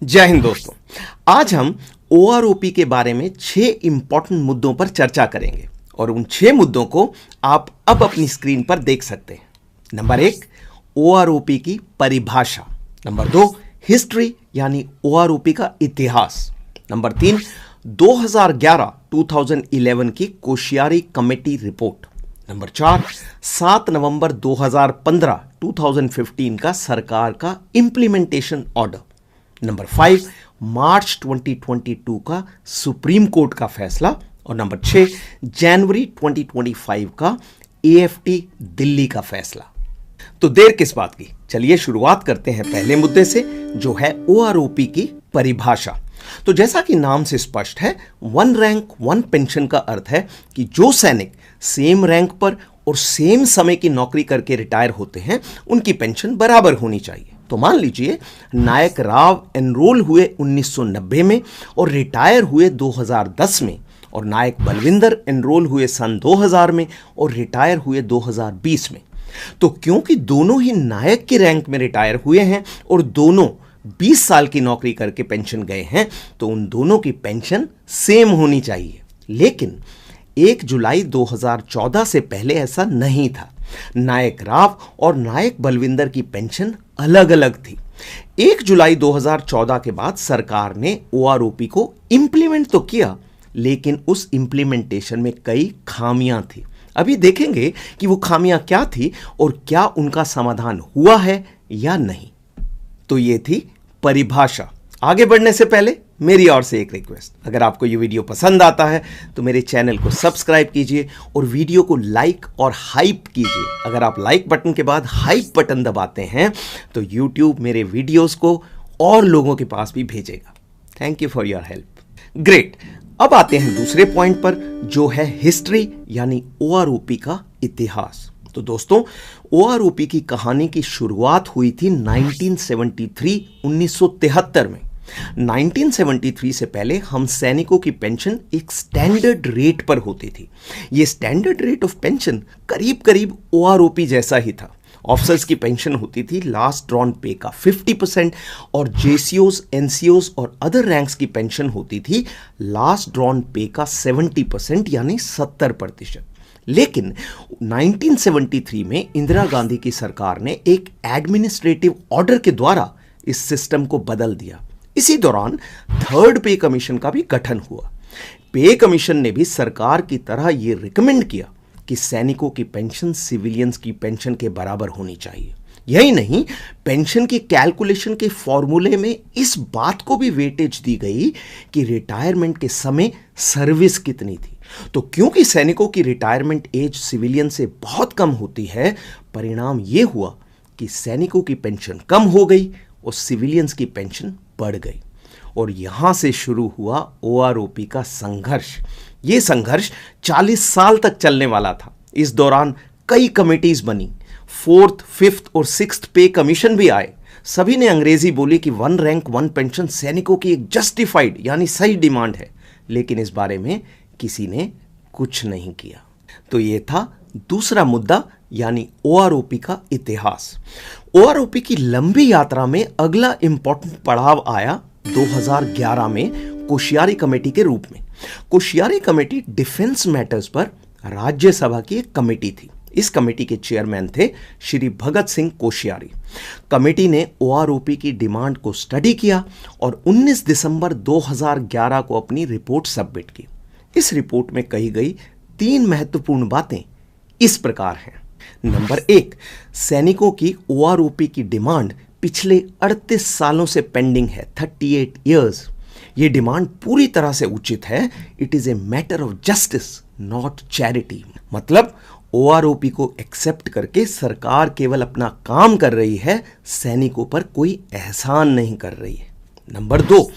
जय हिंद दोस्तों। आज हम ओआरओपी के बारे में 6 इंपॉर्टेंट मुद्दों पर चर्चा करेंगे और उन 6 मुद्दों को आप अब अपनी स्क्रीन पर देख सकते हैं। नंबर 1, ओआरओपी की परिभाषा। नंबर 2, हिस्ट्री यानी ओआरओपी का इतिहास। नंबर 3, 2011 की कोश्यारी कमेटी रिपोर्ट। नंबर 4, 7 नवंबर 2015 का सरकार का इंप्लीमेंटेशन ऑर्डर। नंबर 5, मार्च 2022 का सुप्रीम कोर्ट का फैसला। और नंबर 6, जनवरी 2025 का एएफटी दिल्ली का फैसला। तो देर किस बात की, चलिए शुरुआत करते हैं पहले मुद्दे से, जो है ओआरओपी की परिभाषा। तो जैसा कि नाम से स्पष्ट है, वन रैंक वन पेंशन का अर्थ है कि जो सैनिक सेम रैंक पर और सेम समय की नौकरी करके रिटायर होते हैं, उनकी पेंशन बराबर होनी चाहिए। तो मान लीजिए नायक राव एनरोल हुए 1990 में और रिटायर हुए 2010 में, और नायक बलविंदर एनरोल हुए सन 2000 में और रिटायर हुए 2020 में। तो क्योंकि दोनों ही नायक के रैंक में रिटायर हुए हैं और दोनों 20 साल की नौकरी करके पेंशन गए हैं, तो उन दोनों की पेंशन सेम होनी चाहिए। लेकिन 1 जुलाई 2014 से पहले ऐसा नहीं था। नायक राव और नायक बलविंदर की पेंशन अलग अलग थी। 1 जुलाई 2014 के बाद सरकार ने ओआरओपी को इंप्लीमेंट तो किया, लेकिन उस इंप्लीमेंटेशन में कई खामियां थी। अभी देखेंगे कि वो खामियां क्या थी और क्या उनका समाधान हुआ है या नहीं। तो ये थी परिभाषा। आगे बढ़ने से पहले मेरी ओर से एक रिक्वेस्ट, अगर आपको ये वीडियो पसंद आता है तो मेरे चैनल को सब्सक्राइब कीजिए और वीडियो को लाइक और हाइप कीजिए। अगर आप लाइक बटन के बाद हाइप बटन दबाते हैं तो यूट्यूब मेरे वीडियोस को और लोगों के पास भी भेजेगा। Thank you for your help. Great. अब आते हैं दूसरे पॉइंट पर, जो है हिस्ट्री यानी ओआरओपी का इतिहास। तो दोस्तों, ओआरओपी की कहानी की शुरुआत हुई थी 1973 में। 1973 से पहले हम सैनिकों की पेंशन एक स्टैंडर्ड रेट पर होती थी। यह स्टैंडर्ड रेट ऑफ पेंशन करीब करीब ओआरओपी जैसा ही था। ऑफिसर्स की पेंशन होती थी लास्ट ड्रॉन पे का 50% और जेसीओज, एनसीओज और अदर रैंक्स की पेंशन होती थी लास्ट ड्रॉन पे का 70% यानी 70%। लेकिन 1973 में इंदिरा गांधी की सरकार ने एक एडमिनिस्ट्रेटिव ऑर्डर के द्वारा इस सिस्टम को बदल दिया। इसी दौरान थर्ड पे कमीशन का भी गठन हुआ। पे कमीशन ने भी सरकार की तरह यह रिकमेंड किया कि सैनिकों की पेंशन सिविलियंस की पेंशन के बराबर होनी चाहिए। यही नहीं, पेंशन की कैलकुलेशन के फॉर्मूले में इस बात को भी वेटेज दी गई कि रिटायरमेंट के समय सर्विस कितनी थी। तो क्योंकि सैनिकों की रिटायरमेंट एज सिविलियन से बहुत कम होती है, परिणाम यह हुआ कि सैनिकों की पेंशन कम हो गई और सिविलियंस की पेंशन बढ़ गई। और यहां से शुरू हुआ ओआरओपी का संघर्ष। यह संघर्ष 40 साल तक चलने वाला था। इस दौरान कई कमिटीज बनी, 4th, 5th और 6th पे कमीशन भी आए। सभी ने अंग्रेजी बोली कि वन रैंक वन पेंशन सैनिकों की एक जस्टिफाइड यानी सही डिमांड है, लेकिन इस बारे में किसी ने कुछ नहीं किया। तो यह था दूसरा मुद्दा यानी ओआरओपी का इतिहास। ओआरओपी की लंबी यात्रा में अगला इंपॉर्टेंट पड़ाव आया 2011 में कोश्यारी कमेटी के रूप में। कोश्यारी कमेटी डिफेंस मैटर्स पर राज्यसभा की एक कमेटी थी। इस कमेटी के चेयरमैन थे श्री भगत सिंह कोश्यारी। कमेटी ने ओआरओपी की डिमांड को स्टडी किया और 19 दिसंबर 2011 को अपनी रिपोर्ट सबमिट की। इस रिपोर्ट में कही गई 3 महत्वपूर्ण बातें इस प्रकार हैं। नंबर 1, सैनिकों की ओआरओपी की डिमांड पिछले 38 सालों से पेंडिंग है, 38 ईयर्स। ये डिमांड पूरी तरह से उचित है। It is a matter of justice not charity. मतलब ओआरओपी को एक्सेप्ट करके सरकार केवल अपना काम कर रही है, सैनिकों पर कोई एहसान नहीं कर रही है। नंबर 2,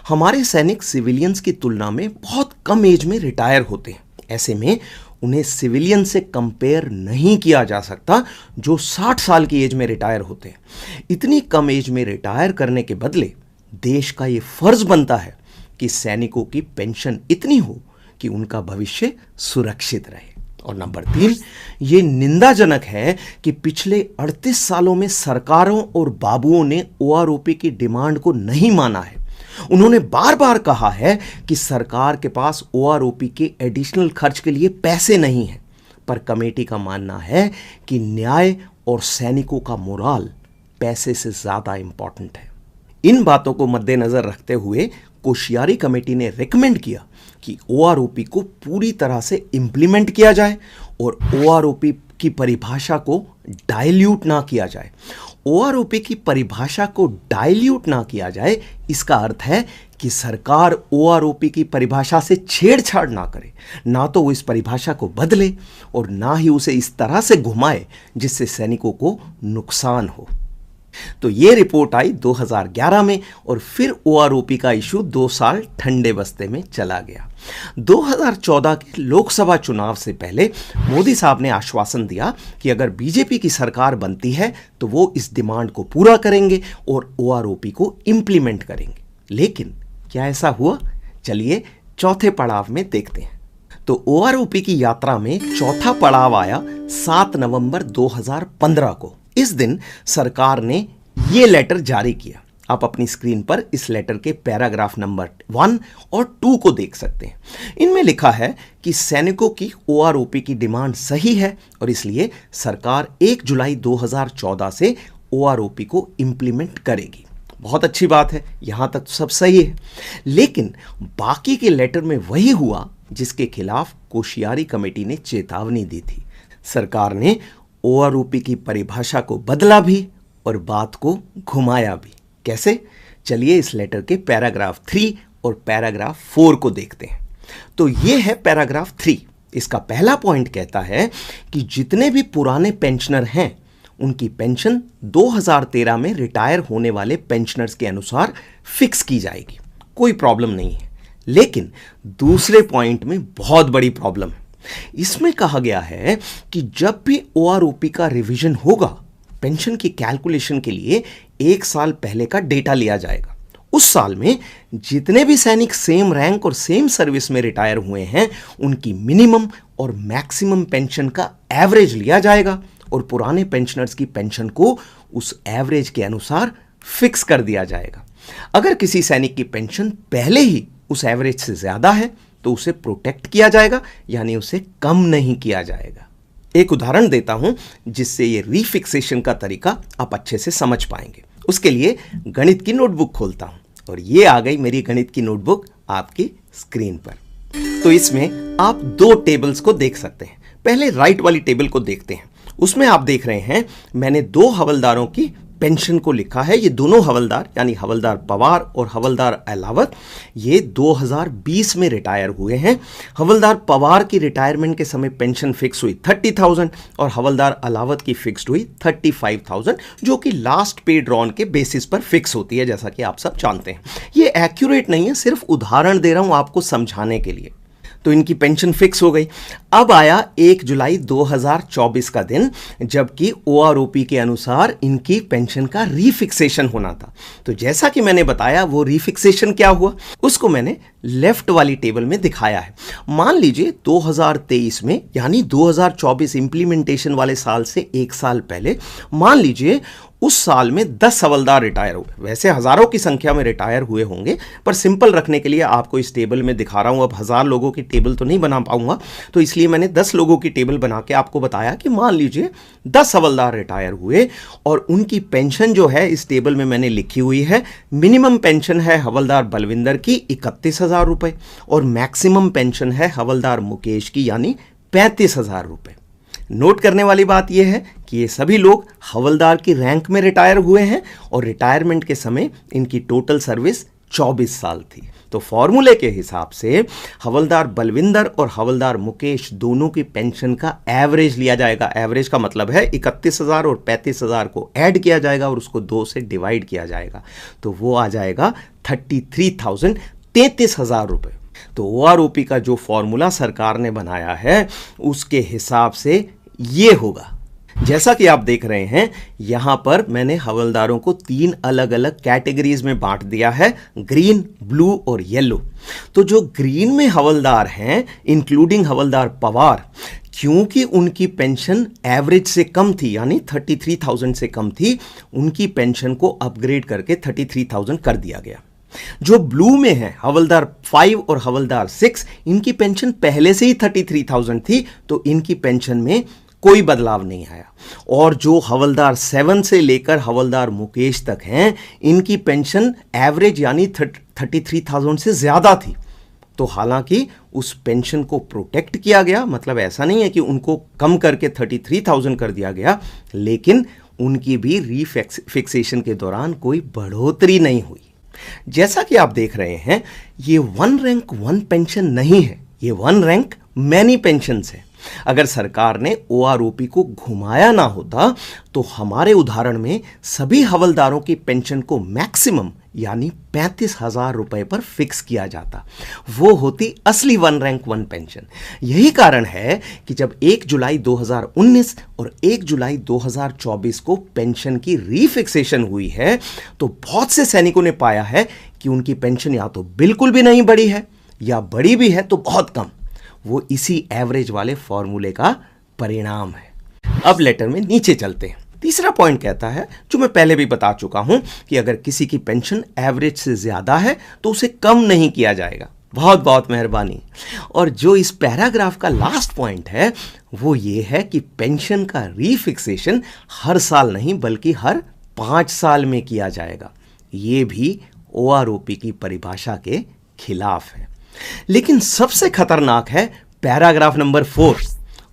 हमारे सैनिक सिविलियंस की तुलना में बहुत कम एज में रिटायर होते हैं। ऐसे में उन्हें सिविलियन से कंपेयर नहीं किया जा सकता जो 60 साल की एज में रिटायर होते हैं। इतनी कम एज में रिटायर करने के बदले देश का यह फर्ज बनता है कि सैनिकों की पेंशन इतनी हो कि उनका भविष्य सुरक्षित रहे। और नंबर 3, ये निंदाजनक है कि पिछले 38 सालों में सरकारों और बाबुओं ने ओआरओपी की डिमांड को नहीं माना है उन्होंने बार बार कहा है कि सरकार के पास ओआरओपी के एडिशनल खर्च के लिए पैसे नहीं हैं, पर कमेटी का मानना है कि न्याय और सैनिकों का मोराल पैसे से ज्यादा इंपॉर्टेंट है। इन बातों को मद्देनजर रखते हुए कोश्यारी कमेटी ने रिकमेंड किया कि ओआरओपी को पूरी तरह से इंप्लीमेंट किया जाए और ओआरओपी की परिभाषा को डाइल्यूट ना किया जाए। ओआरओपी की परिभाषा को डाइल्यूट ना किया जाए, इसका अर्थ है कि सरकार ओआरओपी की परिभाषा से छेड़छाड़ ना करे, ना तो वो इस परिभाषा को बदले और ना ही उसे इस तरह से घुमाए जिससे सैनिकों को नुकसान हो। तो ये रिपोर्ट आई 2011 में और फिर ओआरओपी का इशू 2 साल ठंडे बस्ते में चला गया। 2014 के लोकसभा चुनाव से पहले मोदी साहब ने आश्वासन दिया कि अगर बीजेपी की सरकार बनती है तो वो इस डिमांड को पूरा करेंगे और ओआरओपी को इंप्लीमेंट करेंगे। लेकिन क्या ऐसा हुआ? चलिए चौथे पड़ाव में देखते हैं। तो ओआरओपी की यात्रा में चौथा पड़ाव आया 7 नवंबर 2015 को। इस दिन सरकार ने ये लेटर जारी किया। आप अपनी स्क्रीन पर इस लेटर के पैराग्राफ नंबर 1 और 2 को देख सकते हैं। इनमें लिखा है कि सैनिकों की ओआरओपी की डिमांड सही है और इसलिए सरकार 1 जुलाई 2014 से ओआरओपी को इंप्लीमेंट करेगी। बहुत अच्छी बात है, यहां तक सब सही है। लेकिन बाकी के लेटर में वही हुआ जिसके खिलाफ कोश्यारी कमेटी ने चेतावनी दी थी। सरकार ने ओआरओपी की परिभाषा को बदला भी और बात को घुमाया भी। कैसे? चलिए इस लेटर के पैराग्राफ 3 और पैराग्राफ 4 को देखते हैं। तो ये है पैराग्राफ 3। इसका पहला पॉइंट कहता है कि जितने भी पुराने पेंशनर हैं उनकी पेंशन 2013 में रिटायर होने वाले पेंशनर्स के अनुसार फिक्स की जाएगी, कोई प्रॉब्लम नहीं है। लेकिन दूसरे पॉइंट में बहुत बड़ी प्रॉब्लम है। इसमें कहा गया है कि जब भी ओआरओपी का रिवीजन होगा, पेंशन की कैलकुलेशन के लिए 1 साल पहले का डेटा लिया जाएगा। उस साल में जितने भी सैनिक सेम रैंक और सेम सर्विस में रिटायर हुए हैं उनकी मिनिमम और मैक्सिमम पेंशन का एवरेज लिया जाएगा और पुराने पेंशनर्स की पेंशन को उस एवरेज के अनुसार फिक्स कर दिया जाएगा। अगर किसी सैनिक की पेंशन पहले ही उस एवरेज से ज्यादा है तो उसे प्रोटेक्ट किया जाएगा, यानी उसे कम नहीं किया जाएगा। एक उदाहरण देता हूं जिससे ये रीफिक्सेशन का तरीका आप अच्छे से समझ पाएंगे। उसके लिए गणित की नोटबुक खोलता हूं और ये आ गई मेरी गणित की नोटबुक आपकी स्क्रीन पर। तो इसमें आप 2 टेबल्स को देख सकते हैं। पहले राइट वाली टेबल को देखते हैं। उसमें आप देख रहे हैं मैंने 2 हवलदारों की पेंशन को लिखा है। ये दोनों हवलदार यानी हवलदार पवार और हवलदार अहलावत ये 2020 में रिटायर हुए हैं। हवलदार पवार की रिटायरमेंट के समय पेंशन फिक्स हुई 30,000 और हवलदार अहलावत की फिक्स्ड हुई 35,000, जो कि लास्ट पे ड्रॉन के बेसिस पर फिक्स होती है, जैसा कि आप सब जानते हैं। ये एक्यूरेट नहीं है, सिर्फ उदाहरण दे रहा हूं आपको समझाने के लिए। तो इनकी पेंशन फिक्स हो गई। अब आया 1 जुलाई 2024 का दिन, जबकि ओआरओपी के अनुसार इनकी पेंशन का रीफिक्सेशन होना था। तो जैसा कि मैंने बताया वो रीफिक्सेशन क्या हुआ उसको मैंने लेफ्ट वाली टेबल में दिखाया है। मान लीजिए 2023 में यानी 2024 इंप्लीमेंटेशन वाले साल से 1 साल पहले, मान लीजिए उस साल में 10 हवलदार रिटायर हुए। वैसे हजारों की संख्या में रिटायर हुए होंगे, पर सिंपल रखने के लिए आपको इस टेबल में दिखा रहा हूं। अब 1000 लोगों की टेबल तो नहीं बना पाऊंगा, तो इसलिए मैंने 10 लोगों की टेबल बना के आपको बताया कि मान लीजिए 10 हवलदार रिटायर हुए और उनकी पेंशन जो है इस टेबल में मैंने लिखी हुई है। मिनिमम पेंशन है हवलदार बलविंदर की 31,000 रुपए और मैक्सिमम पेंशन है हवलदार मुकेश की यानी 35,000 रुपए। नोट करने वाली बात यह है कि ये सभी लोग हवलदार की रैंक में रिटायर हुए हैं और रिटायरमेंट के समय इनकी टोटल सर्विस 24 साल थी। तो फॉर्मूले के हिसाब से हवलदार बलविंदर और हवलदार मुकेश दोनों की पेंशन का एवरेज लिया जाएगा। एवरेज का मतलब है 31,000 और 35,000 को ऐड किया जाएगा और उसको 2 से डिवाइड किया जाएगा, तो वो आ जाएगा 33,000 रुपए। तो ओआरओपी का जो फॉर्मूला सरकार ने बनाया है उसके हिसाब से ये होगा। जैसा कि आप देख रहे हैं यहां पर मैंने हवलदारों को 3 अलग अलग कैटेगरीज में बांट दिया है, ग्रीन, ब्लू और येलो। तो जो ग्रीन में हवलदार हैं इंक्लूडिंग हवलदार पवार, क्योंकि उनकी पेंशन एवरेज से कम थी यानी 33,000 से कम थी, उनकी पेंशन को अपग्रेड करके 33,000 कर दिया गया। जो ब्लू में है हवलदार 5 और हवलदार 6, इनकी पेंशन पहले से ही 33,000 थी, तो इनकी पेंशन में कोई बदलाव नहीं आया। और जो हवलदार 7 से लेकर हवलदार मुकेश तक हैं, इनकी पेंशन एवरेज यानी 33,000 से ज़्यादा थी। तो हालांकि उस पेंशन को प्रोटेक्ट किया गया, मतलब ऐसा नहीं है कि उनको कम करके 33,000 कर दिया गया, लेकिन उनकी भी रीफिक्सेशन के दौरान कोई बढ़ोतरी नहीं हुई। जैसा कि आप देख रहे हैं, ये 1 रैंक 1 पेंशन नहीं है, ये 1 रैंक मैनी पेंशन है। अगर सरकार ने ओआरओपी को घुमाया ना होता तो हमारे उदाहरण में सभी हवलदारों की पेंशन को मैक्सिमम यानी 35,000 रुपए पर फिक्स किया जाता। वो होती असली 1 रैंक 1 पेंशन। यही कारण है कि जब 1 जुलाई 2019 और 1 जुलाई 2024 को पेंशन की रीफिक्सेशन हुई है, तो बहुत से सैनिकों ने पाया है कि उनकी पेंशन या तो बिल्कुल भी नहीं बढ़ी है या बढ़ी भी है तो बहुत कम। वो इसी एवरेज वाले फॉर्मूले का परिणाम है। अब लेटर में नीचे चलते हैं। तीसरा पॉइंट कहता है, जो मैं पहले भी बता चुका हूं, कि अगर किसी की पेंशन एवरेज से ज्यादा है तो उसे कम नहीं किया जाएगा। बहुत बहुत मेहरबानी। और जो इस पैराग्राफ का लास्ट पॉइंट है वो ये है कि पेंशन का रीफिक्सेशन हर साल नहीं बल्कि हर 5 साल में किया जाएगा। ये भी ओआरओपी की परिभाषा के खिलाफ है। लेकिन सबसे खतरनाक है पैराग्राफ नंबर 4,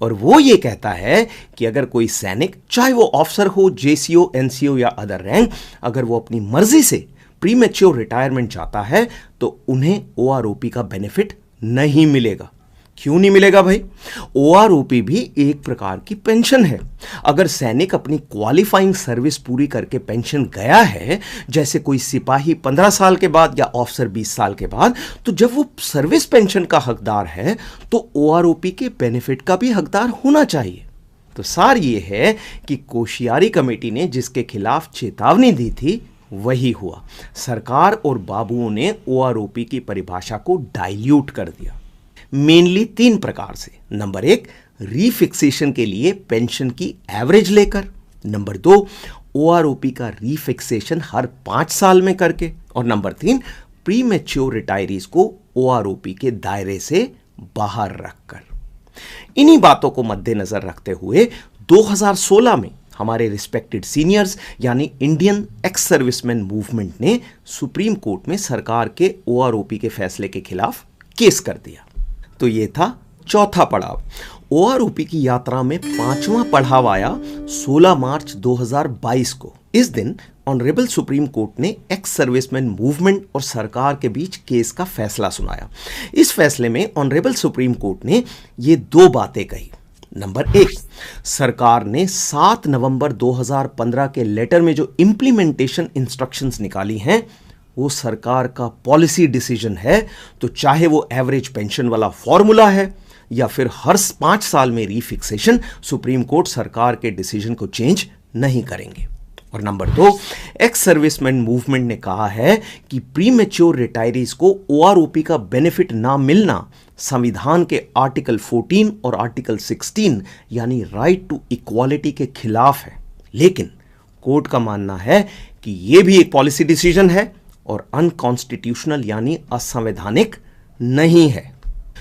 और वो ये कहता है कि अगर कोई सैनिक, चाहे वो ऑफिसर हो, जेसीओ, एनसीओ या अदर रैंक, अगर वो अपनी मर्जी से प्रीमेच्योर रिटायरमेंट चाहता है तो उन्हें ओआरओपी का बेनिफिट नहीं मिलेगा। क्यों नहीं मिलेगा भाई? ओआरओपी भी एक प्रकार की पेंशन है। अगर सैनिक अपनी क्वालिफाइंग सर्विस पूरी करके पेंशन गया है, जैसे कोई सिपाही 15 साल के बाद या ऑफिसर 20 साल के बाद, तो जब वो सर्विस पेंशन का हकदार है तो ओआरओपी के बेनिफिट का भी हकदार होना चाहिए। तो सार ये है कि कोशियारी कमेटी ने जिसके खिलाफ चेतावनी दी थी वही हुआ। सरकार और बाबुओं ने ओआरओपी की परिभाषा को डाइल्यूट कर दिया, मेनली 3 प्रकार से। नंबर 1, रीफिक्सेशन के लिए पेंशन की एवरेज लेकर। नंबर 2, ओआरओपी का रीफिक्सेशन हर 5 साल में करके। और नंबर 3, प्रीमेच्योर रिटायरीज को ओआरओपी के दायरे से बाहर रखकर। इन्हीं बातों को मद्देनजर रखते हुए 2016 में हमारे रिस्पेक्टेड सीनियर्स यानी इंडियन एक्स सर्विसमैन मूवमेंट ने सुप्रीम कोर्ट में सरकार के ओआरओपी के फैसले के खिलाफ केस कर दिया। तो ये था चौथा पड़ाव। ओआरओपी की यात्रा में 5वां पड़ाव आया 16 मार्च 2022 को। इस दिन ऑनरेबल सुप्रीम कोर्ट ने एक्स सर्विसमैन मूवमेंट और सरकार के बीच केस का फैसला सुनाया। इस फैसले में ऑनरेबल सुप्रीम कोर्ट ने ये 2 बातें कही। नंबर 1, सरकार ने 7 नवंबर 2015 के लेटर में जो इंप्लीमेंटेशन इंस्ट्रक्शंस निकाली हैं वो सरकार का पॉलिसी डिसीजन है। तो चाहे वो एवरेज पेंशन वाला फॉर्मूला है या फिर हर 5 साल में रीफिक्सेशन, सुप्रीम कोर्ट सरकार के डिसीजन को चेंज नहीं करेंगे। और नंबर 2, एक्स सर्विसमैन मूवमेंट ने कहा है कि प्रीमेच्योर रिटायरीज को ओआरओपी का बेनिफिट ना मिलना संविधान के आर्टिकल 14 और आर्टिकल 16 यानी राइट टू इक्वालिटी के खिलाफ है। लेकिन कोर्ट का मानना है कि यह भी एक पॉलिसी डिसीजन है और अनकॉन्स्टिट्यूशनल यानी असंवैधानिक नहीं है।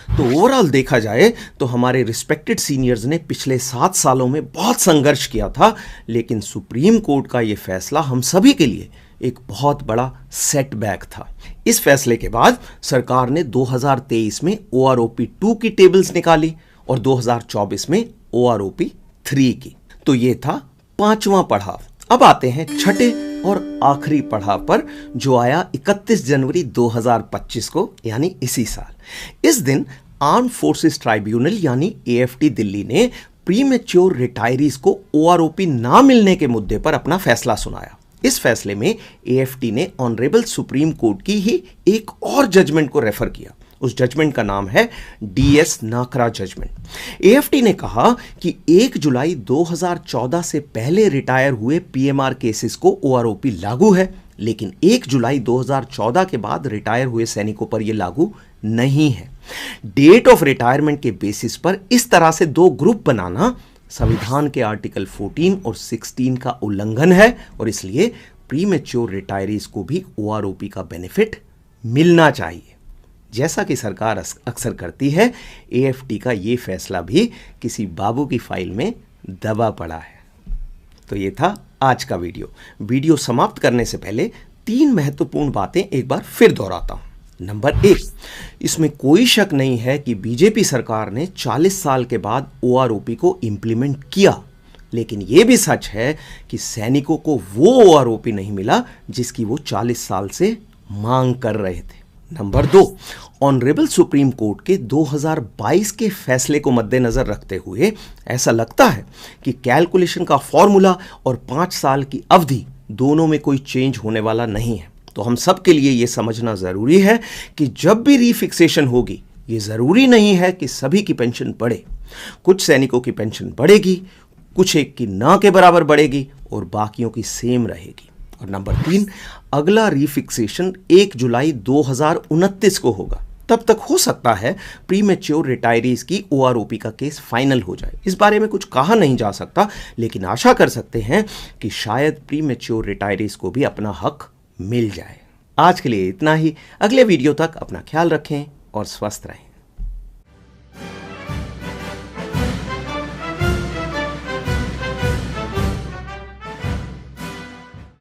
तो ओवरऑल देखा जाए तो हमारे रिस्पेक्टेड सीनियर्स ने पिछले 7 सालों में बहुत संघर्ष किया था, लेकिन सुप्रीम कोर्ट का यह फैसला हम सभी के लिए एक बहुत बड़ा सेटबैक था। इस फैसले के बाद सरकार ने 2023 में ओआरओपी 2 की टेबल्स निकाली और 2024 में ओआरओपी 3 की। तो यह था 5वां पड़ाव। अब आते हैं छठे और आखिरी पड़ाव पर, जो आया 31 जनवरी 2025 को, यानी इसी साल। इस दिन आर्म फोर्सेस ट्राइब्यूनल यानी एएफटी दिल्ली ने प्रीमेच्योर रिटायरीज को ओआरओपी ना मिलने के मुद्दे पर अपना फैसला सुनाया। इस फैसले में एएफटी ने ऑनरेबल सुप्रीम कोर्ट की ही एक और जजमेंट को रेफर किया। उस जजमेंट का नाम है डीएस नाकरा जजमेंट। एएफटी ने कहा कि 1 जुलाई 2014 से पहले रिटायर हुए पीएमआर केसेस को ओआरओपी लागू है, लेकिन 1 जुलाई 2014 के बाद रिटायर हुए सैनिकों पर यह लागू नहीं है। डेट ऑफ रिटायरमेंट के बेसिस पर इस तरह से 2 ग्रुप बनाना संविधान के आर्टिकल 14 और 16 का उल्लंघन है और इसलिए प्रीमेच्योर रिटायरीज को भी ओआरओपी का बेनिफिट मिलना चाहिए। जैसा कि सरकार अक्सर करती है, एएफटी का ये फैसला भी किसी बाबू की फाइल में दबा पड़ा है। तो ये था आज का वीडियो समाप्त करने से पहले 3 महत्वपूर्ण बातें एक बार फिर दोहराता हूं। नंबर 1, इसमें कोई शक नहीं है कि बीजेपी सरकार ने 40 साल के बाद ओआरओपी को इंप्लीमेंट किया, लेकिन यह भी सच है कि सैनिकों को वो ओआरओपी नहीं मिला जिसकी वो 40 साल से मांग कर रहे थे। नंबर 2, ऑनरेबल सुप्रीम कोर्ट के 2022 के फैसले को मद्देनजर रखते हुए ऐसा लगता है कि कैलकुलेशन का फॉर्मूला और 5 साल की अवधि दोनों में कोई चेंज होने वाला नहीं है। तो हम सब के लिए यह समझना जरूरी है कि जब भी रीफिक्सेशन होगी, ये जरूरी नहीं है कि सभी की पेंशन बढ़े। कुछ सैनिकों की पेंशन बढ़ेगी, कुछ एक की ना के बराबर बढ़ेगी और बाकियों की सेम रहेगी। और नंबर 3, अगला रीफिक्सेशन 1 जुलाई 2029 को होगा। तब तक हो सकता है प्रीमेच्योर रिटायरीज की ओआरओपी का केस फाइनल हो जाए। इस बारे में कुछ कहा नहीं जा सकता, लेकिन आशा कर सकते हैं कि शायद प्रीमेच्योर रिटायरीज को भी अपना हक मिल जाए। आज के लिए इतना ही। अगले वीडियो तक अपना ख्याल रखें और स्वस्थ रहें।